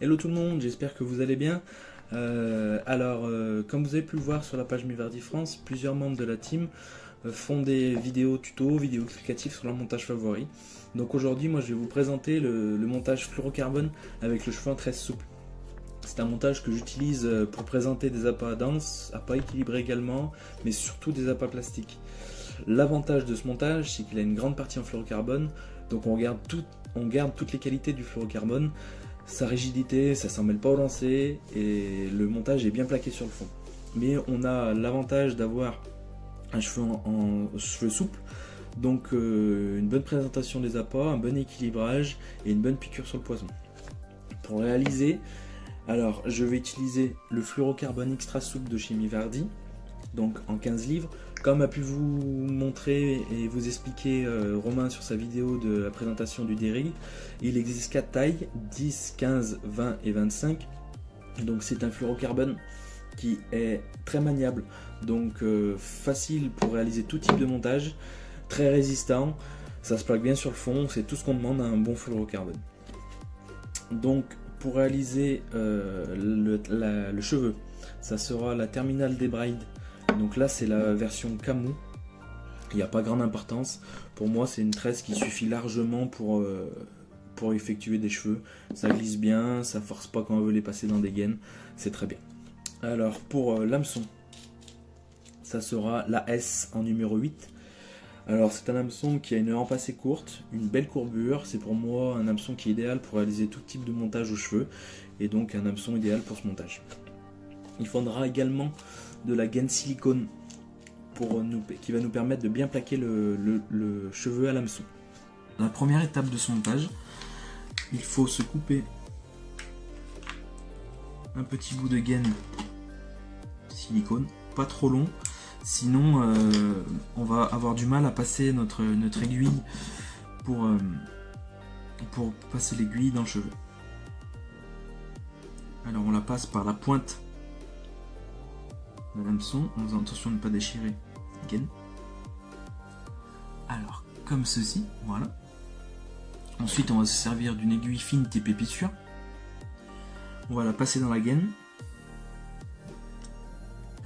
Hello tout le monde, j'espère que vous allez bien. Comme vous avez pu le voir sur la page Mivardi France, plusieurs membres de la team font des vidéos tuto, vidéos explicatives sur leur montage favori. Donc aujourd'hui, moi je vais vous présenter le montage fluorocarbone avec le cheveu en tresse souple. C'est un montage que j'utilise pour présenter des appâts denses, appâts équilibrés également, mais surtout des appâts plastiques. L'avantage de ce montage, c'est qu'il a une grande partie en fluorocarbone, donc on garde toutes les qualités du fluorocarbone, sa rigidité, ça s'en mêle pas au lancer, et le montage est bien plaqué sur le fond. Mais on a l'avantage d'avoir un cheveu en cheveux souple, donc une bonne présentation des appâts, un bon équilibrage et une bonne piqûre sur le poison. Pour réaliser, alors je vais utiliser le fluorocarbone extra souple de chez Mivardi, donc en 15 livres. Comme a pu vous montrer et vous expliquer Romain sur sa vidéo de la présentation du Derry, il existe 4 tailles, 10, 15, 20 et 25. Donc c'est un fluorocarbone qui est très maniable, donc facile pour réaliser tout type de montage, très résistant, ça se plaque bien sur le fond, c'est tout ce qu'on demande à un bon fluorocarbone. Donc pour réaliser le cheveu, ça sera la Terminal Debrided. Donc là c'est la version Camus, il n'y a pas grande importance, pour moi c'est une tresse qui suffit largement pour effectuer des cheveux, ça glisse bien, ça force pas quand on veut les passer dans des gaines, c'est très bien. Alors pour l'hameçon, ça sera la S en numéro 8. Alors c'est un hameçon qui a une hampe assez courte, une belle courbure, c'est pour moi un hameçon qui est idéal pour réaliser tout type de montage aux cheveux, et donc un hameçon idéal pour ce montage. Il faudra également de la gaine silicone qui va nous permettre de bien plaquer le cheveu à l'hameçon. La première étape de ce montage, il faut se couper un petit bout de gaine silicone, pas trop long, sinon on va avoir du mal à passer notre aiguille pour passer l'aiguille dans le cheveu. Alors on la passe par la pointe de l'hameçon en faisant attention de ne pas déchirer la gaine. Alors comme ceci, voilà. Ensuite on va se servir d'une aiguille fine type épissure. On va la passer dans la gaine.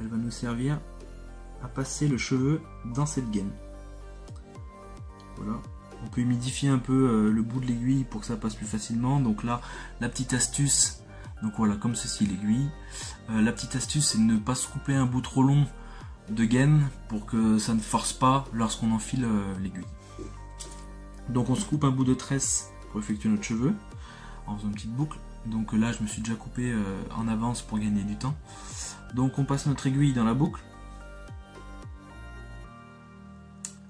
Elle va nous servir à passer le cheveu dans cette gaine. Voilà. On peut humidifier un peu le bout de l'aiguille pour que ça passe plus facilement. Donc là, la petite astuce, donc voilà, comme ceci l'aiguille. La petite astuce, c'est de ne pas se couper un bout trop long de gaine pour que ça ne force pas lorsqu'on enfile l'aiguille. Donc on se coupe un bout de tresse pour effectuer notre cheveu en faisant une petite boucle. Donc là, je me suis déjà coupé en avance pour gagner du temps. Donc on passe notre aiguille dans la boucle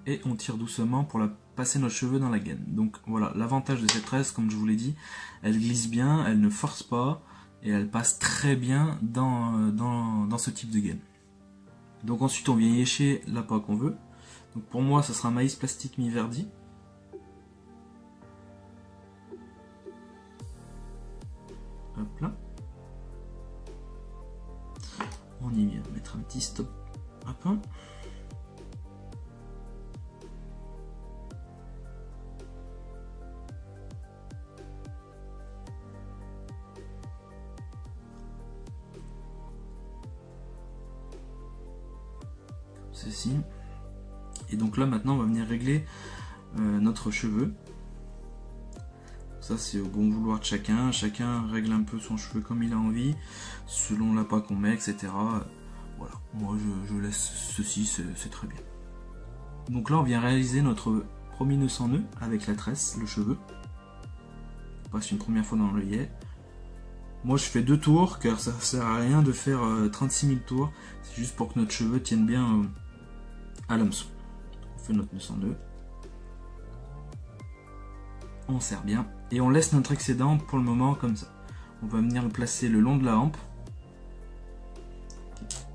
et on tire doucement pour passer notre cheveu dans la gaine. Donc voilà, l'avantage de cette tresse, comme je vous l'ai dit, elle glisse bien, elle ne force pas et elle passe très bien dans ce type de gaine. Donc ensuite on vient yécher l'appât qu'on veut. Donc pour moi ça sera un maïs plastique Mivardi. Hop là. On y vient mettre un petit stop appât. Ceci. Et donc là maintenant on va venir régler notre cheveu. Ça c'est au bon vouloir de chacun. Chacun règle un peu son cheveu comme il a envie, selon l'appât qu'on met, etc. Voilà, moi je laisse ceci, c'est très bien. Donc là on vient réaliser notre premier nœud sans nœud avec la tresse, le cheveu. On passe une première fois dans l'œillet. Moi je fais 2 tours car ça sert à rien de faire 36 000 tours. C'est juste pour que notre cheveu tienne bien à l'hameçon. On fait notre nœud sans nœud. On serre bien et on laisse notre excédent pour le moment comme ça. On va venir le placer le long de la hampe.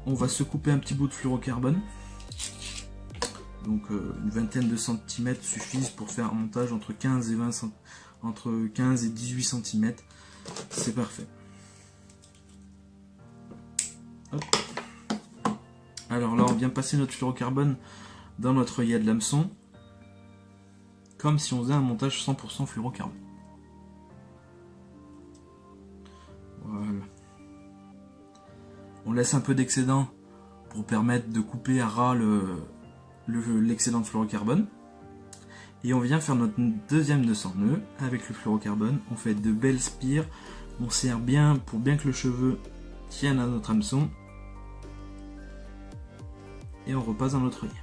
On va se couper un petit bout de fluorocarbone. Donc une vingtaine de centimètres suffisent pour faire un montage entre 15 et 18 cm. C'est parfait. Hop. Alors là on vient passer notre fluorocarbone dans notre œillet de l'hameçon, comme si on faisait un montage 100% fluorocarbone. Voilà. On laisse un peu d'excédent pour permettre de couper à ras l'excédent de fluorocarbone. Et on vient faire notre deuxième 200 nœuds avec le fluorocarbone. On fait de belles spires. On serre bien pour bien que le cheveu tienne à notre hameçon. Et on repasse dans notre œillet.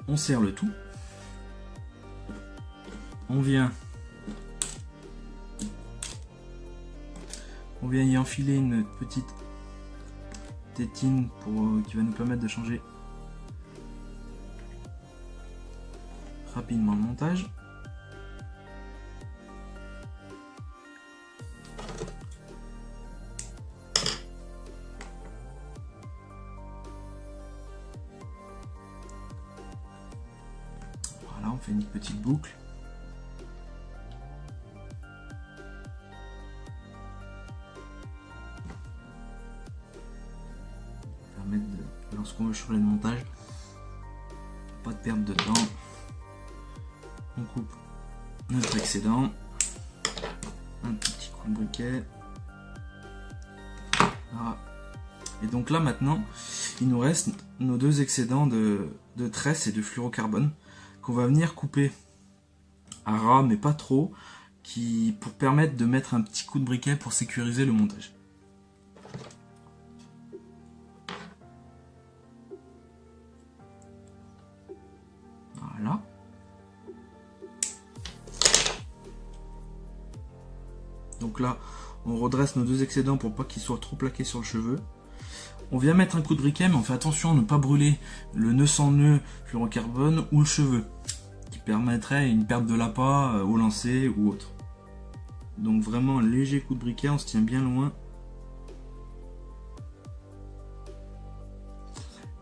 On serre le tout. On vient y enfiler une petite tétine qui va nous permettre de changer rapidement le montage. Voilà, on fait une petite boucle. Lorsqu'on veut changer le montage, pas de perte de temps, on coupe notre excédent, un petit coup de briquet, voilà. Et donc là maintenant il nous reste nos deux excédents de tresse et de fluorocarbone qu'on va venir couper à ras mais pas trop, pour permettre de mettre un petit coup de briquet pour sécuriser le montage. Voilà. Donc là, on redresse nos deux excédents pour pas qu'ils soient trop plaqués sur le cheveu. On vient mettre un coup de briquet, mais on fait attention à ne pas brûler le nœud sans nœud fluorocarbone ou le cheveu, qui permettrait une perte de l'appât au lancer ou autre. Donc vraiment un léger coup de briquet, on se tient bien loin.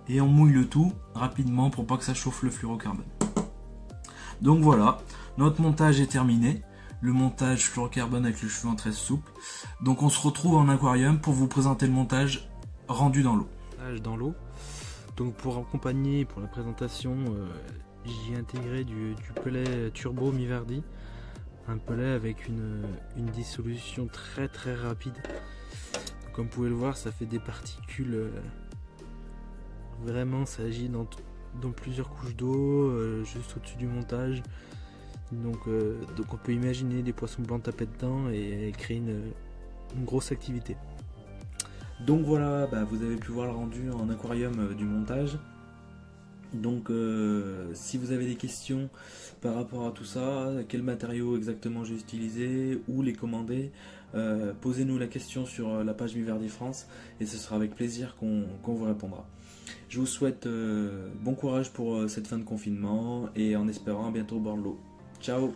Et on mouille le tout rapidement pour pas que ça chauffe le fluorocarbone. Donc voilà, notre montage est terminé. Le montage fluorocarbone avec le cheveu en tresse souple. Donc on se retrouve en aquarium pour vous présenter le montage rendu dans l'eau. Donc pour accompagner pour la présentation, j'y ai intégré du pelet Turbo Mivardi. Un pelet avec une dissolution très très rapide. Donc, comme vous pouvez le voir, ça fait des particules. Vraiment, ça agit dans plusieurs couches d'eau, juste au-dessus du montage. Donc on peut imaginer des poissons blancs taper dedans et créer une grosse activité. Donc voilà, vous avez pu voir le rendu en aquarium du montage. Donc si vous avez des questions par rapport à tout ça, quel matériau exactement j'ai utilisé, où les commander, posez-nous la question sur la page Mivardi France et ce sera avec plaisir qu'on vous répondra. Je vous souhaite bon courage pour cette fin de confinement et en espérant à bientôt au bord de l'eau. Ciao!